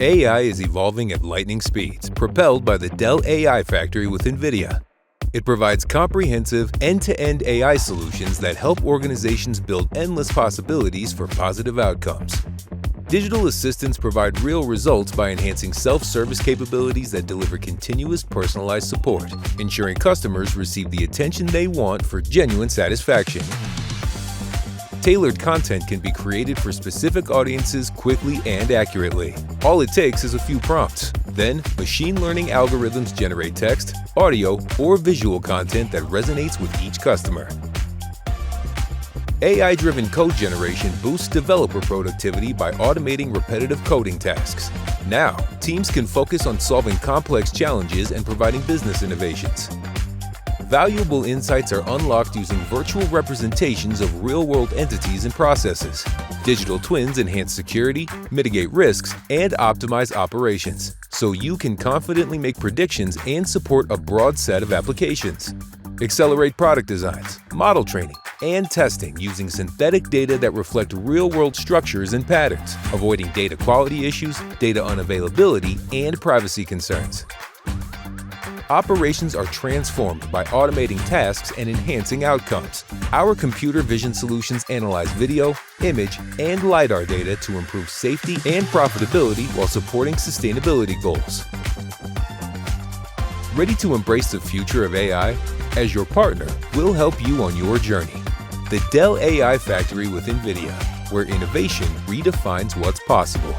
AI is evolving at lightning speeds, propelled by the Dell AI Factory with NVIDIA. It provides comprehensive, end-to-end AI solutions that help organizations build endless possibilities for positive outcomes. Digital assistants provide real results by enhancing self-service capabilities that deliver continuous personalized support, ensuring customers receive the attention they want for genuine satisfaction. Tailored content can be created for specific audiences quickly and accurately. All it takes is a few prompts. Then, machine learning algorithms generate text, audio, or visual content that resonates with each customer. AI-driven code generation boosts developer productivity by automating repetitive coding tasks. Now, teams can focus on solving complex challenges and providing business innovations. Valuable insights are unlocked using virtual representations of real-world entities and processes. Digital twins enhance security, mitigate risks, and optimize operations, so you can confidently make predictions and support a broad set of applications. Accelerate product designs, model training, and testing using synthetic data that reflect real-world structures and patterns, avoiding data quality issues, data unavailability, and privacy concerns. Operations are transformed by automating tasks and enhancing outcomes. Our computer vision solutions analyze video, image, and LiDAR data to improve safety and profitability while supporting sustainability goals. Ready to embrace the future of AI? As your partner, we'll help you on your journey. The Dell AI Factory with NVIDIA, where innovation redefines what's possible.